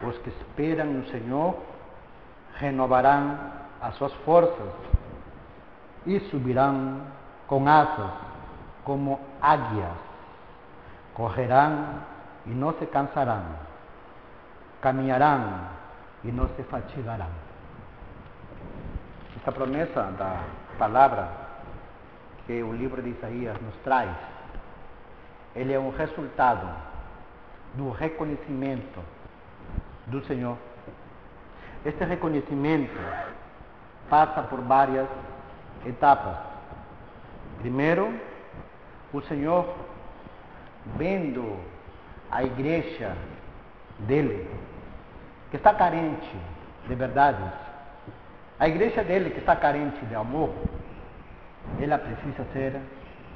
Os que esperam no Senhor renovarão as suas forças e subirão com asas como águias. Correrão e não se cansarão. Caminharão e não se fatigarão. Esta promessa da palavra que o livro de Isaías nos traz, ele é um resultado do reconhecimento do Senhor. Este reconhecimento passa por várias etapas. Primeiro, o Senhor, vendo a igreja dele, que está carente de verdades, a igreja dele que está carente de amor, ela precisa ser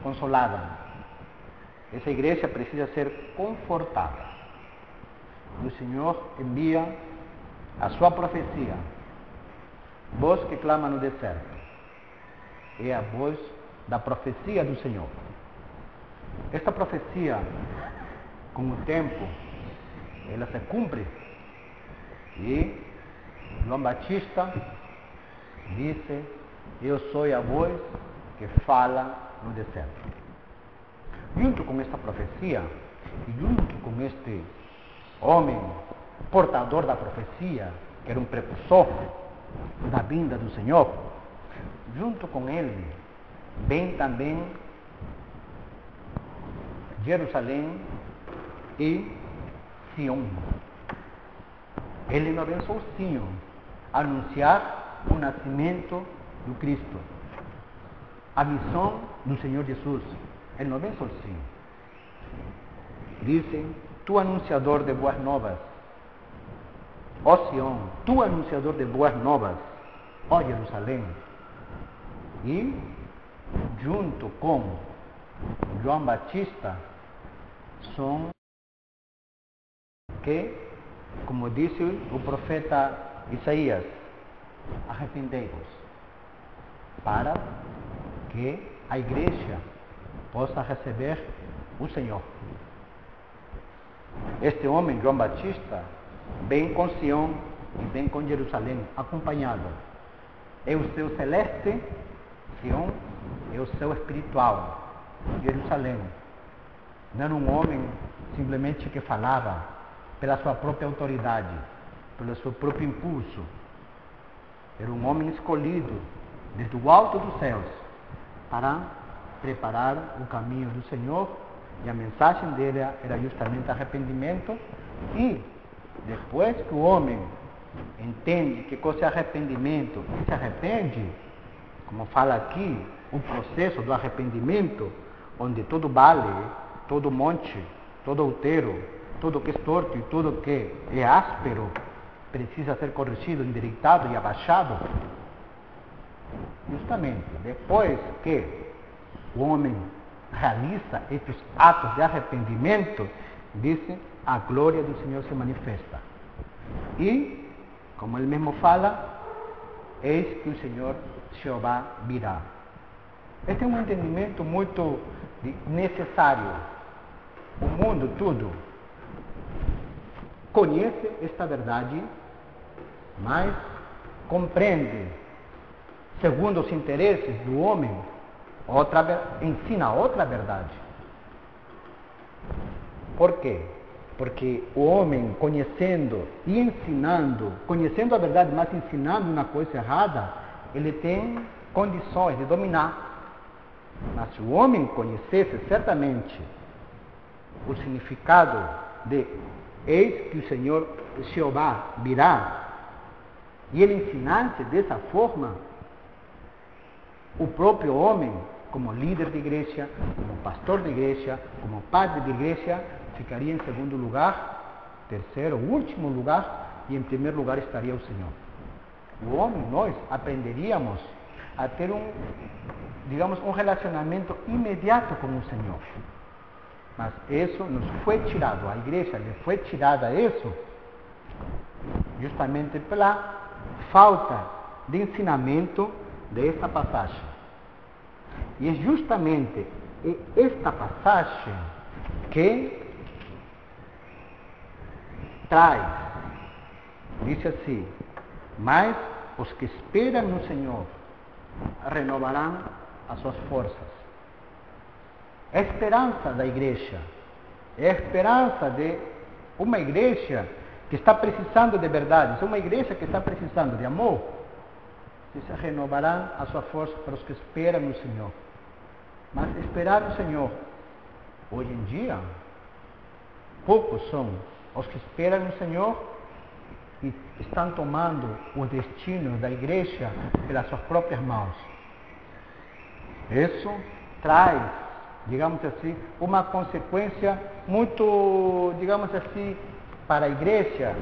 consolada. Essa igreja precisa ser confortada. E o Senhor envia a sua profecia, voz que clama no deserto. É a voz da profecia do Senhor. Esta profecia, com o tempo, ela se cumpre. E João Batista disse: eu sou a voz que fala no deserto. Junto com esta profecia, e junto com este homem portador da profecia, que era um precursor da vinda do Senhor, junto com ele vem também Jerusalém e Sião. Ele não vem sozinho anunciar o nascimento do Cristo, a missão do Senhor Jesus. Ele não vem sozinho. Dizem: tu anunciador de boas novas, ó Sião, tu anunciador de boas novas, ó Jerusalém. E junto com João Batista são que, como disse o profeta Isaías, arrependei-vos, para que a igreja possa receber o Senhor. Este homem, João Batista, vem com Sião e vem com Jerusalém, acompanhado. É o céu celeste, Sião é o céu espiritual, Jerusalém. Não era um homem simplesmente que falava pela sua própria autoridade, pelo seu próprio impulso. Era um homem escolhido desde o alto dos céus para preparar o caminho do Senhor. E a mensagem dele era justamente arrependimento. E depois que o homem entende que coisa é arrependimento e se arrepende, como fala aqui, o processo do arrependimento, onde todo vale, todo monte, todo outeiro, tudo que é torto e tudo que é áspero precisa ser corrigido, endireitado e abaixado. Justamente depois que o homem realiza estes atos de arrependimento, disse: a glória do Senhor se manifesta. E, como ele mesmo fala, eis que o Senhor Jeová virá. Este é um entendimento muito necessário. O mundo todo conhece esta verdade, mas compreende, segundo os interesses do homem, ensina outra verdade. Por quê? Porque o homem, conhecendo e ensinando, conhecendo a verdade, mas ensinando uma coisa errada, ele tem condições de dominar. Mas se o homem conhecesse certamente o significado de eis que o Senhor Jeová virá, e ele ensinasse dessa forma, o próprio homem, como líder de igreja, como pastor de igreja, como padre de igreja, ficaria em segundo lugar, terceiro, último lugar, e em primeiro lugar estaria o Senhor. O homem, nós aprenderíamos a ter um relacionamento imediato com o Senhor. Mas isso nos foi tirado, a igreja lhe foi tirada isso, justamente pela falta de ensinamento dessa passagem. E é justamente esta passagem que traz Diz assim: mas os que esperam no Senhor renovarão as suas forças. É a esperança da igreja, é a esperança de uma igreja que está precisando de verdade, é uma igreja que está precisando de amor. Se renovarão a sua força para os que esperam no Senhor. Mas esperar no Senhor, hoje em dia, poucos são os que esperam no Senhor e estão tomando os destinos da igreja pelas suas próprias mãos. Isso traz, digamos assim, uma consequência muito, digamos assim, para a igreja,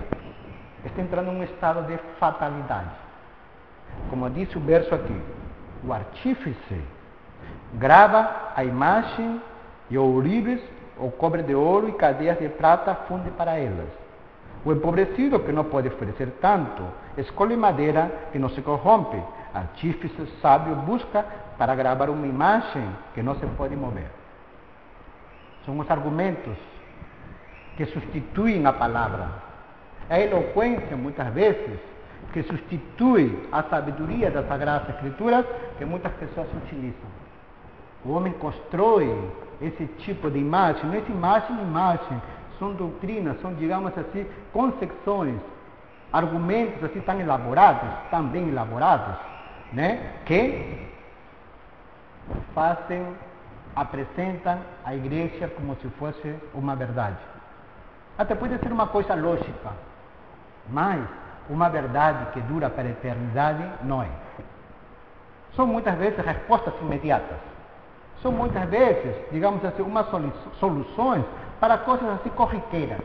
está entrando em um estado de fatalidade. Como disse o verso aqui, o artífice grava a imagem e ourives, ou cobre de ouro e cadeias de prata funde para elas. O empobrecido, que não pode oferecer tanto, escolhe madeira que não se corrompe. Artífice sábio busca para gravar uma imagem que não se pode mover. São os argumentos que substituem a palavra. É a eloquência, muitas vezes, que substitui a sabedoria das Sagradas Escrituras que muitas pessoas utilizam. O homem constrói esse tipo de imagem, não é imagem, são doutrinas, são, digamos assim, concepções, argumentos assim tão elaborados, tão bem elaborados, né, que apresentam a igreja como se fosse uma verdade. Até pode ser uma coisa lógica, mas uma verdade que dura para a eternidade não é. São muitas vezes respostas imediatas. São muitas vezes, digamos assim, umas soluções para coisas assim corriqueiras.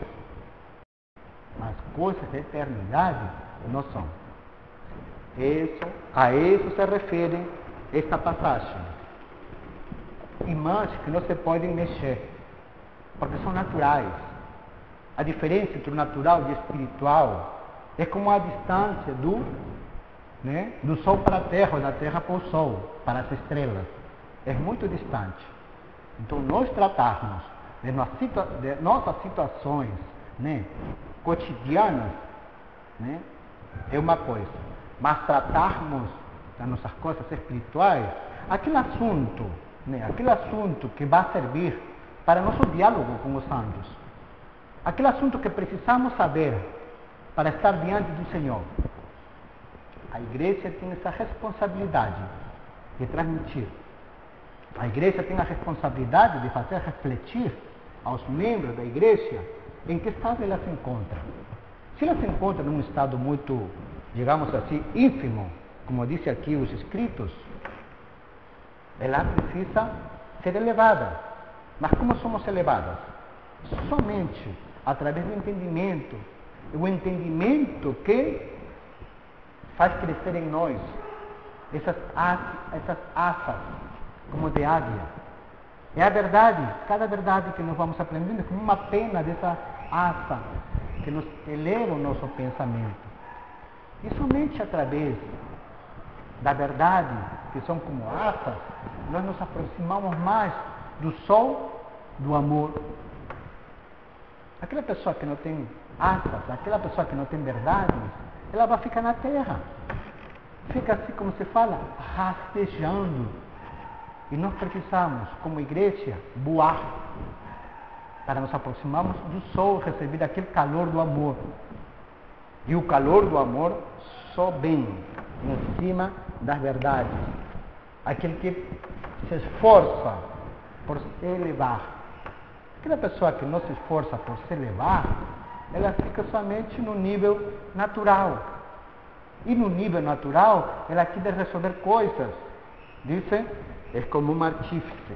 Mas coisas de eternidade não são. A isso se refere esta passagem. Imagens que não se podem mexer, porque são naturais. A diferença entre o natural e o espiritual é como a distância do Sol para a Terra, ou da Terra para o Sol, para as estrelas. É muito distante. Então, nós tratarmos de nossas situações cotidianas é uma coisa. Mas tratarmos das nossas coisas espirituais, aquele assunto que vai servir para nosso diálogo com os santos, aquele assunto que precisamos saber para estar diante do Senhor. A igreja tem essa responsabilidade de transmitir. A igreja tem a responsabilidade de fazer refletir aos membros da igreja em que estado ela se encontra. Se ela se encontra num estado muito, digamos assim, ínfimo, como diz aqui os escritos, ela precisa ser elevada. Mas como somos elevadas? Somente através do entendimento. O entendimento que faz crescer em nós essas asas como de águia. É a verdade, cada verdade que nós vamos aprendendo é como uma pena dessa asa que nos eleva o nosso pensamento. E somente através da verdade, que são como asas, nós nos aproximamos mais do sol do amor. Aquela pessoa que não tem asas, aquela pessoa que não tem verdade, ela vai ficar na terra. Fica assim, como se fala, rastejando. E nós precisamos, como igreja, voar para nos aproximarmos do sol, receber aquele calor do amor. E o calor do amor só vem em cima das verdades. Aquele que se esforça por se elevar. Aquela pessoa que não se esforça por se elevar, ela fica somente no nível natural. E no nível natural, ela quer resolver coisas. Dizem, é como um artífice,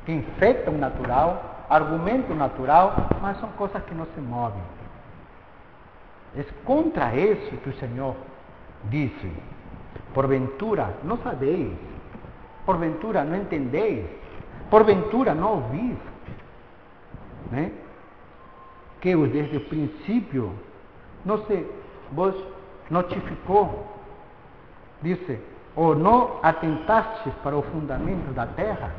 que infecta o natural, argumenta o natural, mas são coisas que não se movem. É contra isso que o Senhor disse: porventura não sabeis, porventura não entendeis, porventura não ouvis, que desde o princípio não se vos notificou, disse, ou não atentastes para o fundamento da terra,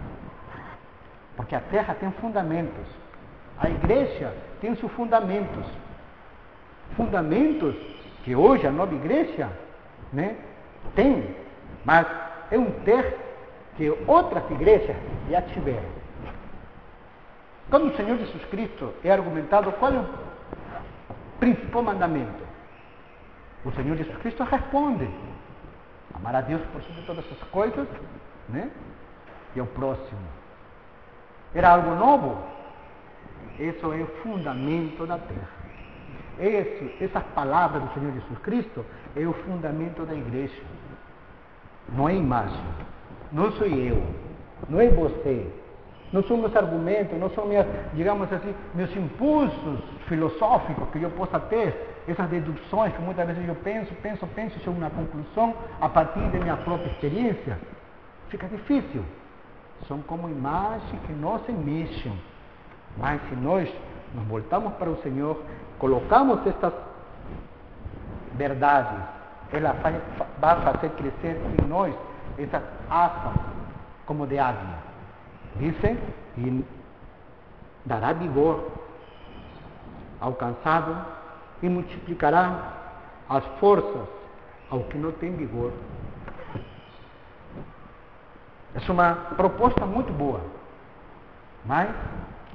porque a terra tem fundamentos, a igreja tem seus fundamentos, fundamentos que hoje a nova igreja, né, tem, mas é um ter que outras igrejas já tiveram. Quando o Senhor Jesus Cristo é argumentado, qual é o principal mandamento? O Senhor Jesus Cristo responde: amar a Deus por sobre todas as coisas, né? E ao próximo. Era algo novo? Isso é o fundamento da terra. Essas palavras do Senhor Jesus Cristo é o fundamento da igreja. Não é imagem, não sou eu, não é você, não são meus argumentos, não são minhas, digamos assim, meus impulsos filosóficos que eu possa ter, essas deduções que muitas vezes eu penso e chego a uma conclusão a partir da minha própria experiência. Fica difícil. São como imagens que não se mexem. Mas se nós nos voltamos para o Senhor, colocamos estas verdades, ela vai fazer crescer em nós essas asas como de águia. Dizem, e dará vigor ao cansado e multiplicará as forças ao que não tem vigor. É uma proposta muito boa, mas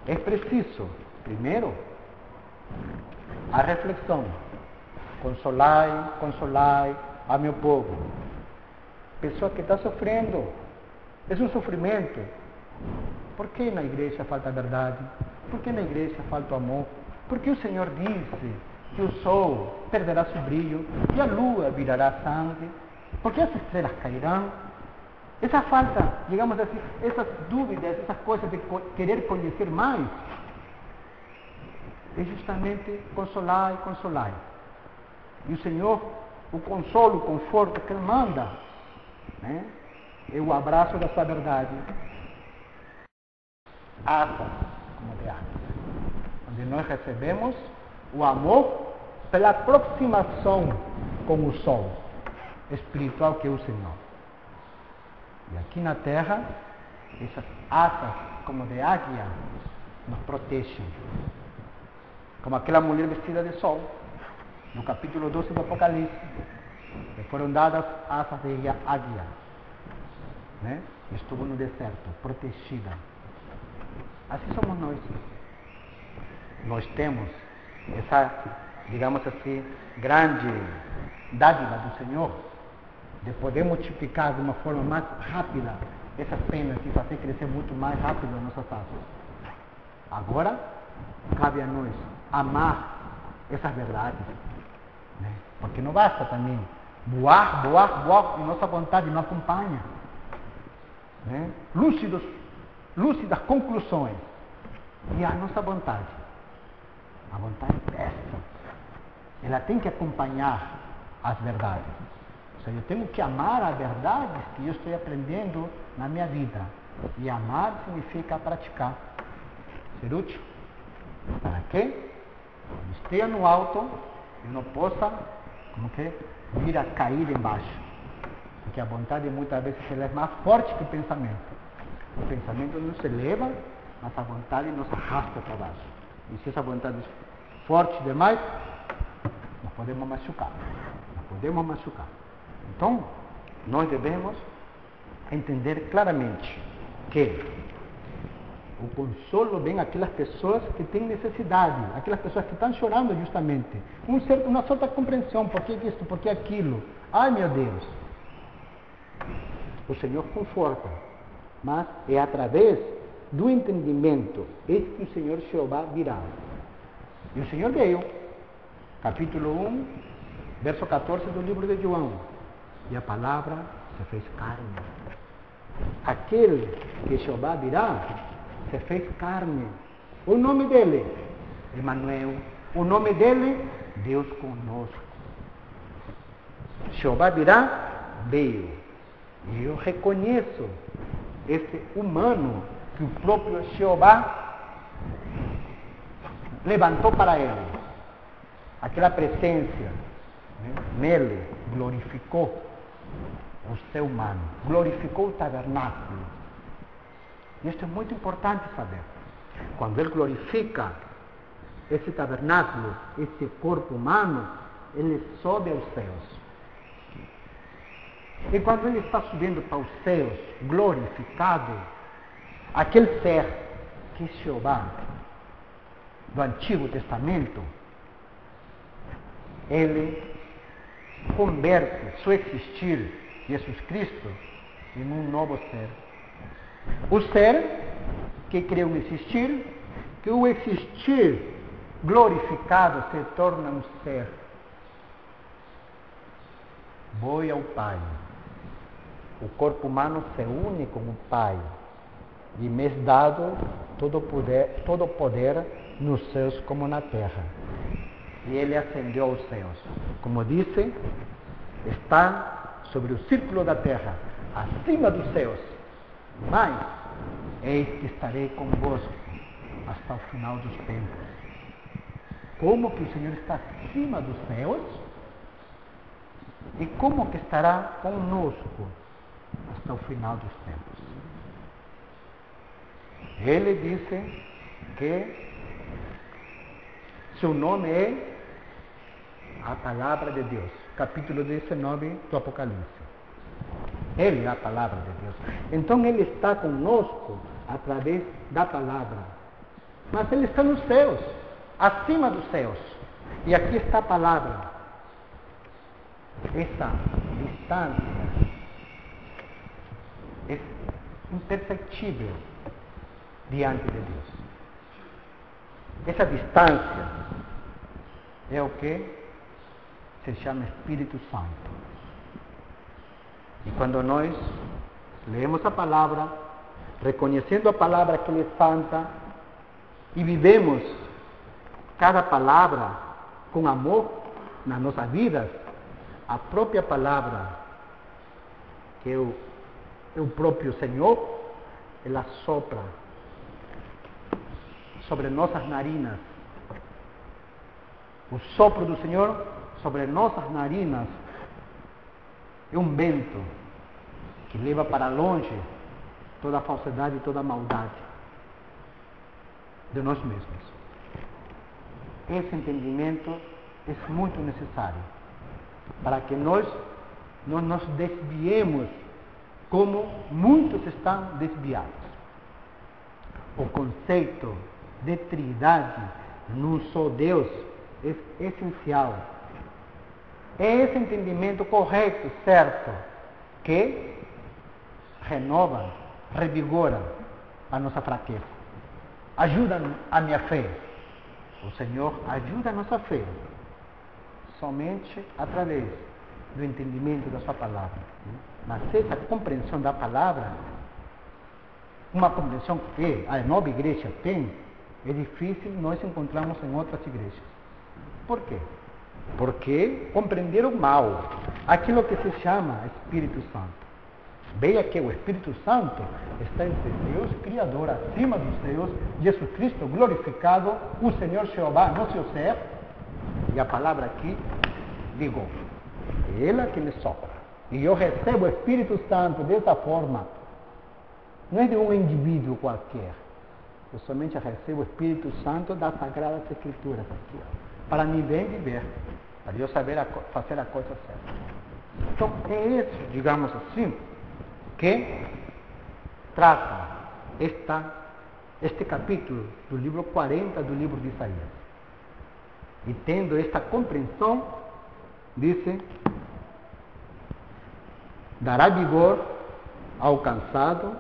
é preciso, primeiro, a reflexão. Consolai a meu povo. Pessoa que está sofrendo, é um sofrimento. Por que na igreja falta a verdade? Por que na igreja falta o amor? Porque o Senhor disse que o sol perderá seu brilho e a lua virará sangue? Porque as estrelas cairão? Essa falta, digamos assim, essas dúvidas, essas coisas de querer conhecer mais, é justamente consolai. E o Senhor, o consolo, o conforto que Ele manda, né, é o abraço da sua verdade. Asas como de águia, onde nós recebemos o amor pela aproximação com o sol espiritual que é o Senhor. E aqui na terra, essas asas como de águia nos protegem. Como aquela mulher vestida de sol, no capítulo 12 do Apocalipse, que foram dadas asas de águia, né? Estuvo no deserto, protegida. Assim somos nós. Nós temos essa, digamos assim, grande dádiva do Senhor, de poder multiplicar de uma forma mais rápida essas penas e fazer crescer muito mais rápido as nossas asas. Agora, cabe a nós amar essas verdades, né? Porque não basta também voar, e nossa vontade não acompanha, né? Lúcidas conclusões e a nossa vontade. A vontade peça, ela tem que acompanhar as verdades. Ou seja, eu tenho que amar as verdades que eu estou aprendendo na minha vida. E amar significa praticar. Ser útil. Para quê? Quando esteja no alto, eu não possa, vir a cair embaixo. Porque a vontade muitas vezes ela é mais forte que o pensamento. O pensamento não se eleva, mas a vontade nos arrasta para baixo. E se essa vontade é forte demais, nós podemos machucar. Então, nós devemos entender claramente que o consolo vem àquelas pessoas que têm necessidade, aquelas pessoas que estão chorando justamente. Uma certa compreensão, por que isso, por que aquilo. Ai meu Deus! O Senhor conforta, mas é através do entendimento que o Senhor Jeová virá. E o Senhor veio, capítulo 1, verso 14 do livro de João. E a palavra se fez carne. Aquele que Jeová virá se fez carne. O nome dele, Emmanuel. O nome dele, Deus conosco. Jeová virá, veio. E eu reconheço esse humano que o próprio Jeová levantou para ele. Aquela presença, né, nele glorificou o ser humano, glorificou o tabernáculo. Isso é muito importante saber. Quando ele glorifica, esse tabernáculo, esse corpo humano, ele sobe aos céus. E quando ele está subindo para os céus, glorificado, aquele ser que é Jeová, do Antigo Testamento, ele converte seu existir, Jesus Cristo, em um novo ser. O ser que criou um existir, que o existir glorificado se torna um ser. Voe ao Pai. O corpo humano se une com o Pai. E me é dado todo o poder nos céus como na terra. E ele ascendeu aos céus. Como disse, está sobre o círculo da terra, acima dos céus. Mas, eis que estarei convosco hasta o final dos tempos. Como que o Senhor está acima dos céus? E como que estará conosco hasta o final dos tempos? Ele disse que seu nome é a Palavra de Deus. Capítulo 19 do Apocalipse. Ele é a Palavra de Deus. Então ele está conosco através da Palavra. Mas ele está nos céus, acima dos céus. E aqui está a Palavra. Essa distância é imperceptível diante de Deus. Essa distância é o que se chama Espírito Santo. E quando nós lemos a palavra, reconhecendo a palavra que é santa, e vivemos cada palavra com amor nas nossas vidas, a própria palavra, que é o próprio Senhor, ela sopra sobre nossas narinas. O sopro do Senhor sobre nossas narinas é um vento que leva para longe toda a falsidade e toda a maldade de nós mesmos. Esse entendimento é muito necessário para que nós não nos desviemos como muitos estão desviados. O conceito de trindade num só Deus é essencial. É esse entendimento correto, certo, que renova, revigora a nossa fraqueza. Ajuda a minha fé. O Senhor ajuda a nossa fé somente através do entendimento da sua palavra. Mas essa compreensão da palavra, uma compreensão que a nova igreja tem, é difícil nós encontrarmos em outras igrejas. Por quê? Porque compreenderam mal aquilo que se chama Espírito Santo. Veja que o Espírito Santo está entre Deus, Criador, acima dos céus, Jesus Cristo glorificado, o Senhor Jeová, nosso ser, e a palavra aqui, vigor. É ela que me sopra. E eu recebo o Espírito Santo dessa forma. Não é de um indivíduo qualquer. Eu somente recebo o Espírito Santo das Sagradas Escrituras aqui, para me bem viver, para eu saber fazer a coisa certa. Então, é isso, digamos assim, que trata este capítulo do livro 40 do livro de Isaías. E tendo esta compreensão, disse: dará vigor ao cansado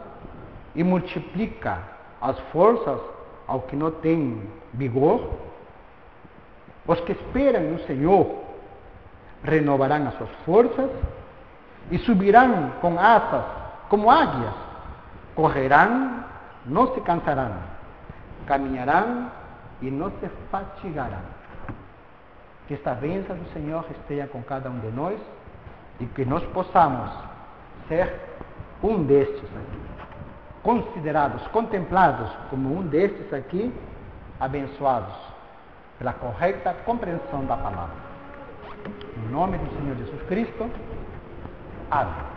e multiplica as forças ao que não tem vigor. Os que esperam no Senhor renovarão as suas forças e subirão com asas como águias. Correrão, não se cansarão. Caminharão e não se fatigarão. Que esta bênção do Senhor esteja com cada um de nós e que nós possamos ser um destes aqui, considerados, contemplados como um destes aqui, abençoados pela correta compreensão da palavra. Em nome do Senhor Jesus Cristo, amém.